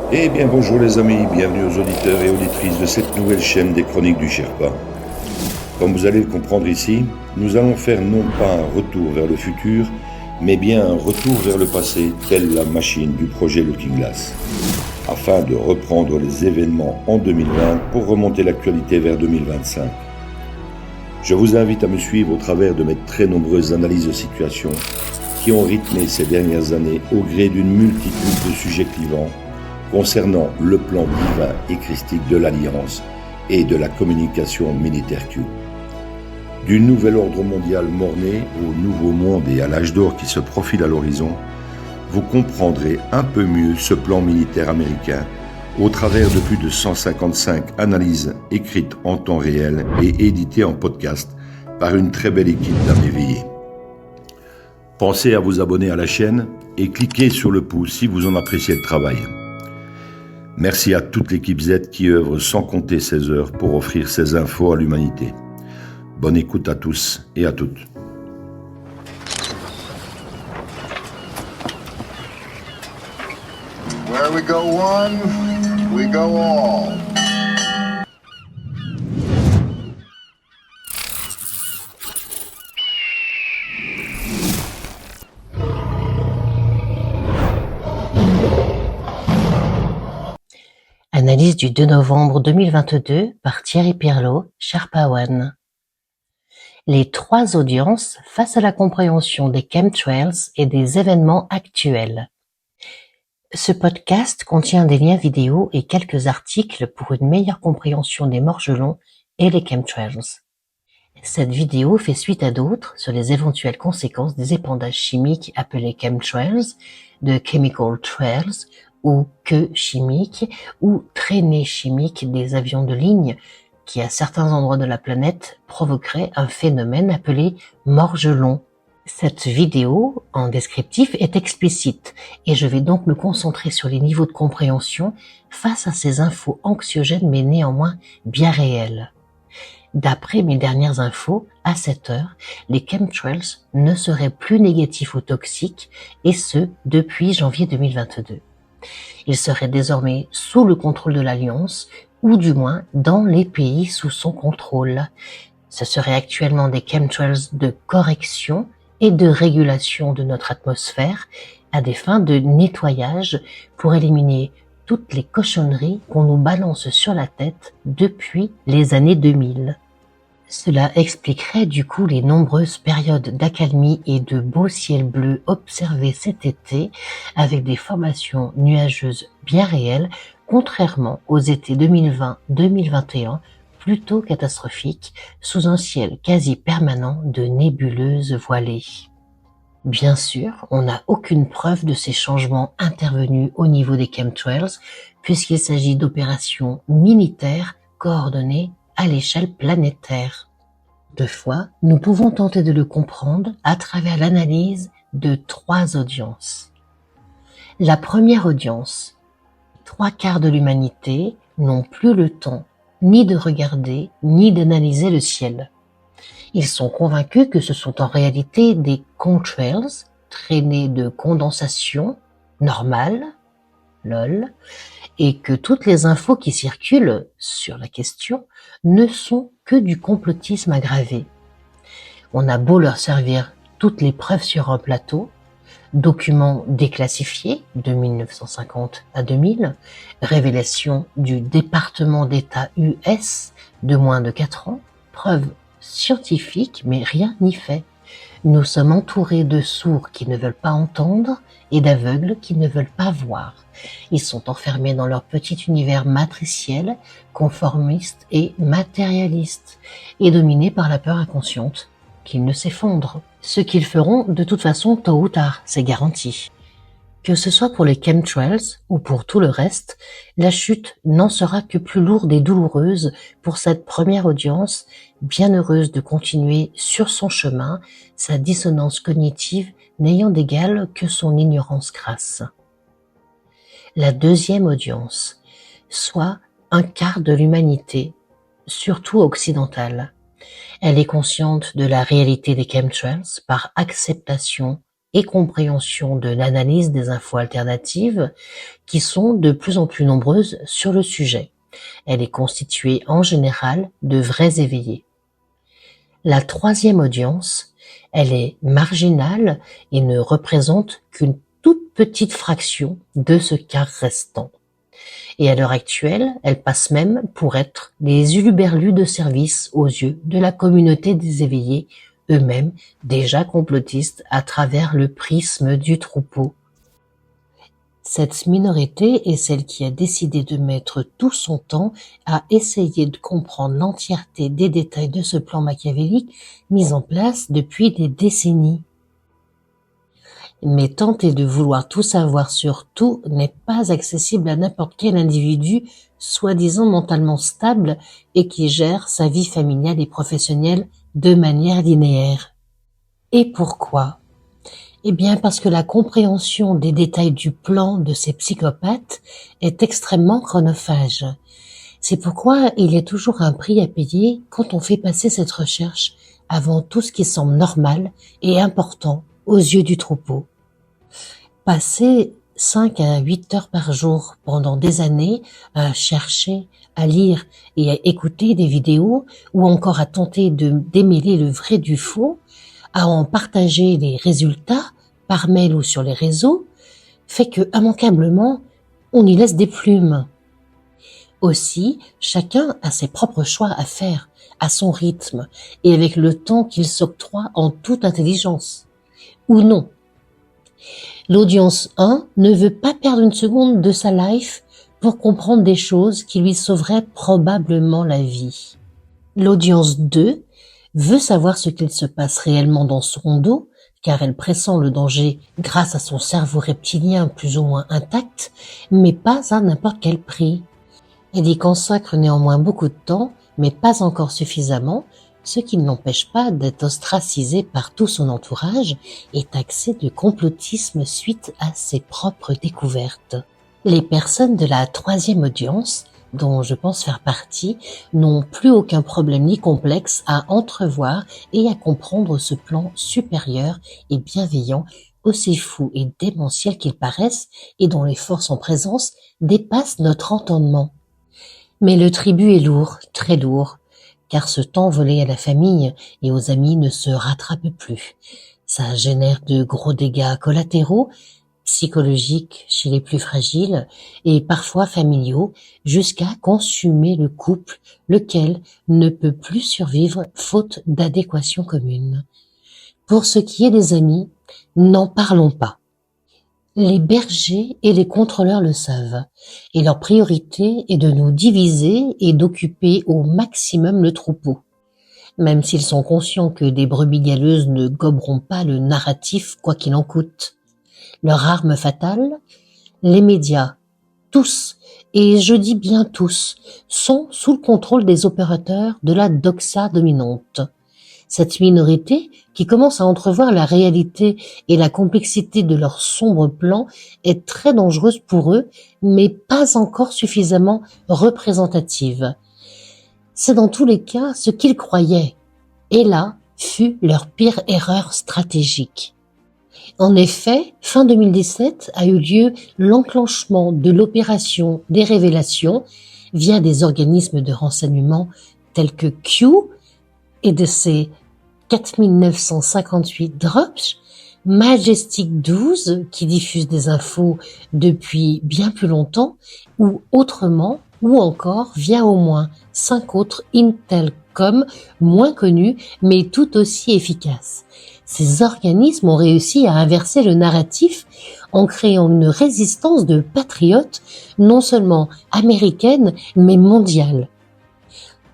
Eh bien bonjour les amis, bienvenue aux auditeurs et auditrices de cette nouvelle chaîne des Chroniques du Sherpa. Comme vous allez le comprendre ici, nous allons faire non pas un retour vers le futur, mais bien un retour vers le passé, telle la machine du projet Looking Glass, afin de reprendre les événements en 2020 pour remonter l'actualité vers 2025. Je vous invite à me suivre au travers de mes très nombreuses analyses de situation qui ont rythmé ces dernières années au gré d'une multitude de sujets clivants concernant le plan divin et christique de l'Alliance et de la communication militaire Q. Du nouvel ordre mondial mort-né au nouveau monde et à l'âge d'or qui se profile à l'horizon, vous comprendrez un peu mieux ce plan militaire américain au travers de plus de 155 analyses écrites en temps réel et éditées en podcast par une très belle équipe d'âmes éveillées. Pensez à vous abonner à la chaîne et cliquez sur le pouce si vous en appréciez le travail. Merci à toute l'équipe Z qui œuvre sans compter ses heures pour offrir ces infos à l'humanité. Bonne écoute à tous et à toutes. Where we go one, we go all. Analyse du 2 novembre 2022 par Thierry Pirlot, Sherpa One. Les 3 audiences face à la compréhension des chemtrails et des événements actuels. Ce podcast contient des liens vidéo et quelques articles pour une meilleure compréhension des morgelons et les chemtrails. Cette vidéo fait suite à d'autres sur les éventuelles conséquences des épandages chimiques appelés chemtrails, de chemical trails ou queues chimiques ou traînées chimiques des avions de ligne qui à certains endroits de la planète provoqueraient un phénomène appelé morgelon. Cette vidéo en descriptif est explicite et je vais donc me concentrer sur les niveaux de compréhension face à ces infos anxiogènes mais néanmoins bien réelles. D'après mes dernières infos, à cette heure, les chemtrails ne seraient plus négatifs ou toxiques et ce depuis janvier 2022. Ils seraient désormais sous le contrôle de l'Alliance ou du moins dans les pays sous son contrôle. Ce seraient actuellement des chemtrails de correction et de régulation de notre atmosphère à des fins de nettoyage pour éliminer toutes les cochonneries qu'on nous balance sur la tête depuis les années 2000. Cela expliquerait du coup les nombreuses périodes d'accalmie et de beau ciel bleu observées cet été avec des formations nuageuses bien réelles, contrairement aux étés 2020-2021 plutôt catastrophiques sous un ciel quasi permanent de nébuleuses voilées. Bien sûr, on n'a aucune preuve de ces changements intervenus au niveau des chemtrails puisqu'il s'agit d'opérations militaires coordonnées à l'échelle planétaire. Toutefois, nous pouvons tenter de le comprendre à travers l'analyse de 3 audiences. La première audience, 3/4 de l'humanité n'ont plus le temps ni de regarder ni d'analyser le ciel. Ils sont convaincus que ce sont en réalité des contrails, traînées de condensation normales, lol, et que toutes les infos qui circulent sur la question ne sont que du complotisme aggravé. On a beau leur servir toutes les preuves sur un plateau, documents déclassifiés de 1950 à 2000, révélation du département d'État US de moins de 4 ans, preuves scientifiques mais rien n'y fait. Nous sommes entourés de sourds qui ne veulent pas entendre et d'aveugles qui ne veulent pas voir. Ils sont enfermés dans leur petit univers matriciel, conformiste et matérialiste, et dominés par la peur inconsciente qu'ils ne s'effondrent. Ce qu'ils feront de toute façon tôt ou tard, c'est garanti. Que ce soit pour les chemtrails ou pour tout le reste, la chute n'en sera que plus lourde et douloureuse pour cette première audience, bien heureuse de continuer sur son chemin, sa dissonance cognitive n'ayant d'égal que son ignorance crasse. La deuxième audience, soit 1/4 de l'humanité, surtout occidentale. Elle est consciente de la réalité des chemtrails par acceptation et compréhension de l'analyse des infos alternatives qui sont de plus en plus nombreuses sur le sujet. Elle est constituée en général de vrais éveillés. La troisième audience, elle est marginale et ne représente qu'une toute petite fraction de ce quart restant. Et à l'heure actuelle, elle passe même pour être les huluberlus de service aux yeux de la communauté des éveillés, eux-mêmes déjà complotistes à travers le prisme du troupeau. Cette minorité est celle qui a décidé de mettre tout son temps à essayer de comprendre l'entièreté des détails de ce plan machiavélique mis en place depuis des décennies. Mais tenter de vouloir tout savoir sur tout n'est pas accessible à n'importe quel individu soi-disant mentalement stable et qui gère sa vie familiale et professionnelle de manière linéaire. Et pourquoi ? Eh bien parce que la compréhension des détails du plan de ces psychopathes est extrêmement chronophage. C'est pourquoi il y a toujours un prix à payer quand on fait passer cette recherche avant tout ce qui semble normal et important aux yeux du troupeau. Passer 5 à 8 heures par jour pendant des années à chercher, à lire et à écouter des vidéos ou encore à tenter de démêler le vrai du faux, à en partager les résultats par mail ou sur les réseaux, fait que, immanquablement, on y laisse des plumes. Aussi, chacun a ses propres choix à faire, à son rythme, et avec le temps qu'il s'octroie en toute intelligence. Ou non. L'audience 1 ne veut pas perdre une seconde de sa life pour comprendre des choses qui lui sauveraient probablement la vie. L'audience 2 veut savoir ce qu'il se passe réellement dans son dos, car elle pressent le danger grâce à son cerveau reptilien plus ou moins intact, mais pas à n'importe quel prix. Elle y consacre néanmoins beaucoup de temps, mais pas encore suffisamment, ce qui ne l'empêche pas d'être ostracisée par tout son entourage et taxée de complotisme suite à ses propres découvertes. Les personnes de la troisième audience, dont je pense faire partie, n'ont plus aucun problème ni complexe à entrevoir et à comprendre ce plan supérieur et bienveillant, aussi fou et démentiel qu'il paraisse, et dont les forces en présence dépassent notre entendement. Mais le tribut est lourd, très lourd, car ce temps volé à la famille et aux amis ne se rattrape plus. Ça génère de gros dégâts collatéraux, psychologiques chez les plus fragiles et parfois familiaux, jusqu'à consumer le couple, lequel ne peut plus survivre faute d'adéquation commune. Pour ce qui est des amis, n'en parlons pas. Les bergers et les contrôleurs le savent, et leur priorité est de nous diviser et d'occuper au maximum le troupeau. Même s'ils sont conscients que des brebis galeuses ne goberont pas le narratif quoi qu'il en coûte. Leur arme fatale, les médias, tous, et je dis bien tous, sont sous le contrôle des opérateurs de la doxa dominante. Cette minorité, qui commence à entrevoir la réalité et la complexité de leur sombre plan, est très dangereuse pour eux, mais pas encore suffisamment représentative. C'est dans tous les cas ce qu'ils croyaient, et là fut leur pire erreur stratégique. En effet, fin 2017 a eu lieu l'enclenchement de l'opération des révélations via des organismes de renseignement tels que Q et de ses 4958 drops, Majestic 12 qui diffuse des infos depuis bien plus longtemps, ou autrement, ou encore via au moins 5 autres Intelcom moins connus mais tout aussi efficaces. Ces organismes ont réussi à inverser le narratif en créant une résistance de patriotes non seulement américaine mais mondiale.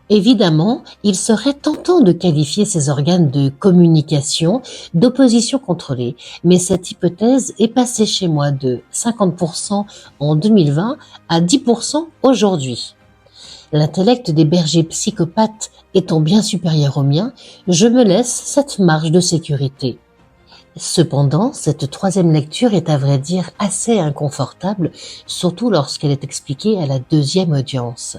Évidemment, il serait tentant de qualifier ces organes de communication d'opposition contrôlée, mais cette hypothèse est passée chez moi de 50% en 2020 à 10% aujourd'hui. L'intellect des bergers psychopathes étant bien supérieur au mien, je me laisse cette marge de sécurité. Cependant, cette troisième lecture est à vrai dire assez inconfortable, surtout lorsqu'elle est expliquée à la deuxième audience.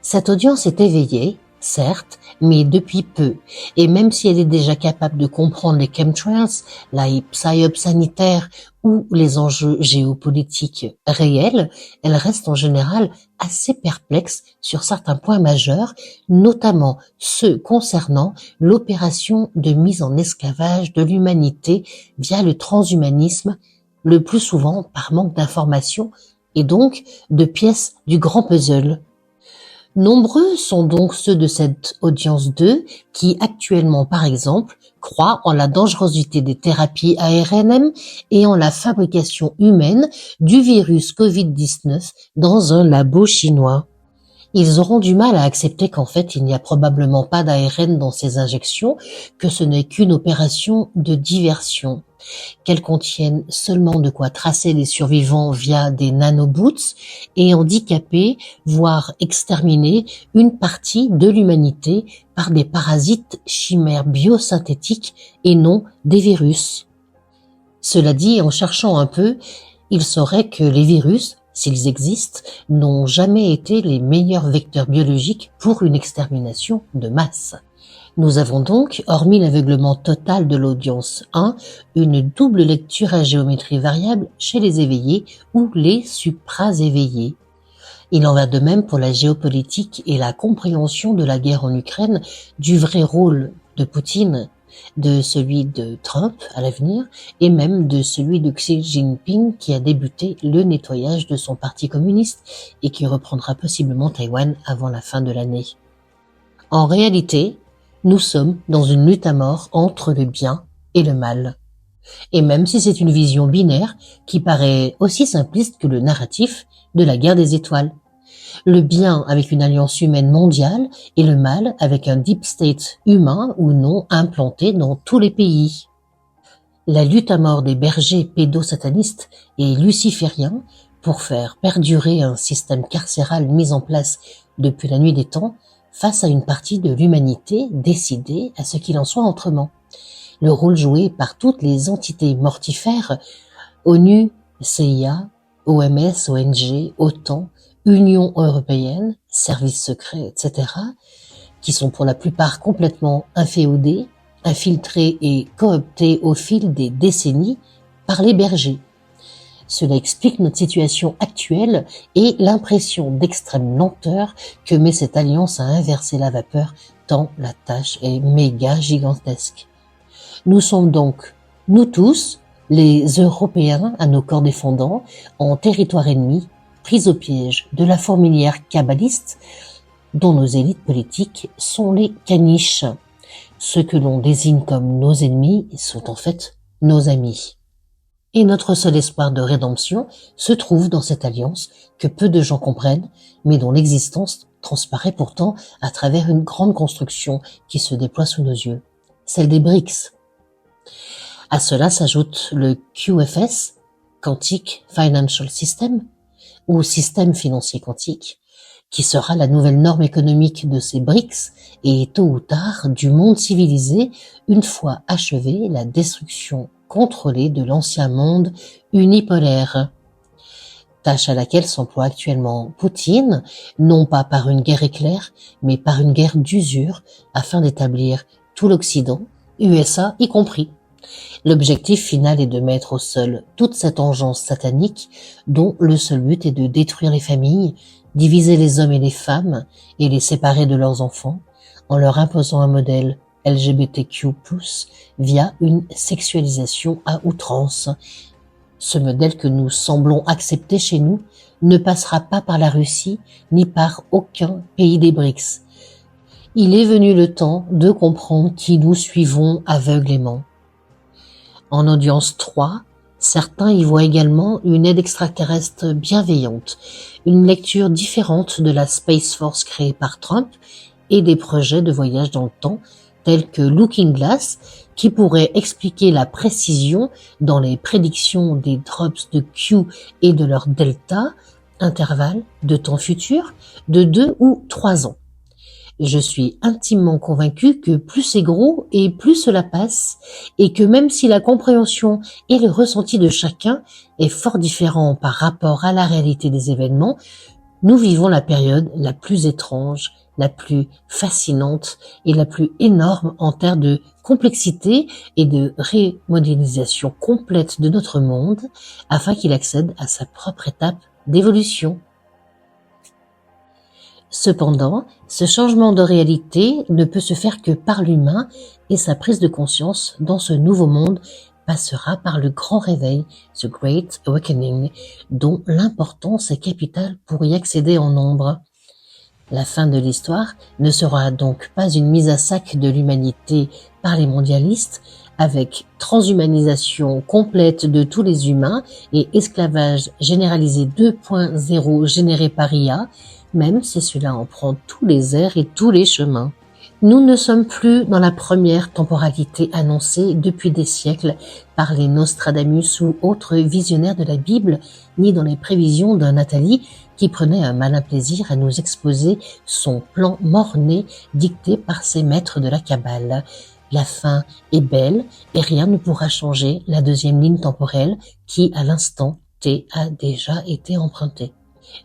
Cette audience est éveillée, certes, mais depuis peu. Et même si elle est déjà capable de comprendre les chemtrails, la psyop sanitaire ou les enjeux géopolitiques réels, elle reste en général assez perplexe sur certains points majeurs, notamment ceux concernant l'opération de mise en esclavage de l'humanité via le transhumanisme, le plus souvent par manque d'informations et donc de pièces du grand puzzle. Nombreux sont donc ceux de cette audience 2 qui actuellement, par exemple, croient en la dangerosité des thérapies ARNM et en la fabrication humaine du virus Covid-19 dans un labo chinois. Ils auront du mal à accepter qu'en fait il n'y a probablement pas d'ARN dans ces injections, que ce n'est qu'une opération de diversion, qu'elles contiennent seulement de quoi tracer les survivants via des nanoboots et handicaper, voire exterminer une partie de l'humanité par des parasites chimères biosynthétiques et non des virus. Cela dit, en cherchant un peu, il saurait que les virus, s'ils existent, n'ont jamais été les meilleurs vecteurs biologiques pour une extermination de masse. Nous avons donc, hormis l'aveuglement total de l'audience 1, une double lecture à géométrie variable chez les éveillés ou les supra-éveillés. Il en va de même pour la géopolitique et la compréhension de la guerre en Ukraine, du vrai rôle de Poutine, de celui de Trump à l'avenir et même de celui de Xi Jinping qui a débuté le nettoyage de son parti communiste et qui reprendra possiblement Taïwan avant la fin de l'année. En réalité, nous sommes dans une lutte à mort entre le bien et le mal. Et même si c'est une vision binaire qui paraît aussi simpliste que le narratif de la guerre des étoiles. Le bien avec une alliance humaine mondiale et le mal avec un deep state humain ou non implanté dans tous les pays. La lutte à mort des bergers pédosatanistes et lucifériens pour faire perdurer un système carcéral mis en place depuis la nuit des temps face à une partie de l'humanité décidée à ce qu'il en soit autrement. Le rôle joué par toutes les entités mortifères, ONU, CIA, OMS, ONG, OTAN, Union européenne, services secrets, etc., qui sont pour la plupart complètement inféodés, infiltrés et cooptés au fil des décennies par les bergers. Cela explique notre situation actuelle et l'impression d'extrême lenteur que met cette alliance à inverser la vapeur tant la tâche est méga gigantesque. Nous sommes donc, nous tous, les Européens à nos corps défendants, en territoire ennemi, pris au piège de la fourmilière kabbaliste dont nos élites politiques sont les caniches. Ceux que l'on désigne comme nos ennemis sont en fait nos amis. Et notre seul espoir de rédemption se trouve dans cette alliance que peu de gens comprennent, mais dont l'existence transparaît pourtant à travers une grande construction qui se déploie sous nos yeux, celle des BRICS. À cela s'ajoute le QFS, Quantic Financial System, ou système financier quantique, qui sera la nouvelle norme économique de ces BRICS et tôt ou tard du monde civilisé une fois achevée la destruction contrôlée de l'ancien monde unipolaire. Tâche à laquelle s'emploie actuellement Poutine, non pas par une guerre éclair, mais par une guerre d'usure afin d'établir tout l'Occident, USA y compris. L'objectif final est de mettre au sol toute cette engeance satanique dont le seul but est de détruire les familles, diviser les hommes et les femmes et les séparer de leurs enfants en leur imposant un modèle LGBTQ+, via une sexualisation à outrance. Ce modèle que nous semblons accepter chez nous ne passera pas par la Russie ni par aucun pays des BRICS. Il est venu le temps de comprendre qui nous suivons aveuglément. En audience 3, certains y voient également une aide extraterrestre bienveillante, une lecture différente de la Space Force créée par Trump et des projets de voyage dans le temps tels que Looking Glass qui pourrait expliquer la précision dans les prédictions des drops de Q et de leur delta, intervalle de temps futur de 2 ou 3 ans. Je suis intimement convaincu que plus c'est gros et plus cela passe, et que même si la compréhension et le ressenti de chacun est fort différent par rapport à la réalité des événements, Nous vivons la période la plus étrange, la plus fascinante et la plus énorme en termes de complexité et de remodélisation complète de notre monde afin qu'il accède à sa propre étape d'évolution. Cependant, ce changement de réalité ne peut se faire que par l'humain et sa prise de conscience dans ce nouveau monde passera par le grand réveil, The Great Awakening, dont l'importance est capitale pour y accéder en nombre. La fin de l'histoire ne sera donc pas une mise à sac de l'humanité par les mondialistes, avec transhumanisation complète de tous les humains et esclavage généralisé 2.0 généré par IA, même si cela en prend tous les airs et tous les chemins. Nous ne sommes plus dans la première temporalité annoncée depuis des siècles par les Nostradamus ou autres visionnaires de la Bible, ni dans les prévisions d'un Nathalie qui prenait un malin plaisir à nous exposer son plan mort-né dicté par ses maîtres de la Kabbale. La fin est belle et rien ne pourra changer la deuxième ligne temporelle qui, à l'instant T, a déjà été empruntée.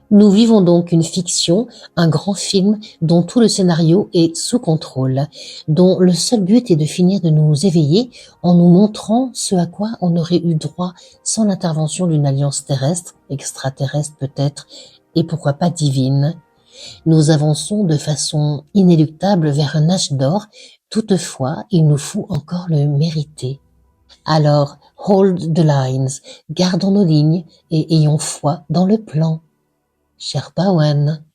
Nous vivons donc une fiction, un grand film dont tout le scénario est sous contrôle, dont le seul but est de finir de nous éveiller en nous montrant ce à quoi on aurait eu droit sans l'intervention d'une alliance terrestre, extraterrestre peut-être, et pourquoi pas divine. Nous avançons de façon inéluctable vers un âge d'or, toutefois il nous faut encore le mériter. Alors, hold the lines, gardons nos lignes et ayons foi dans le plan. Sherpa One.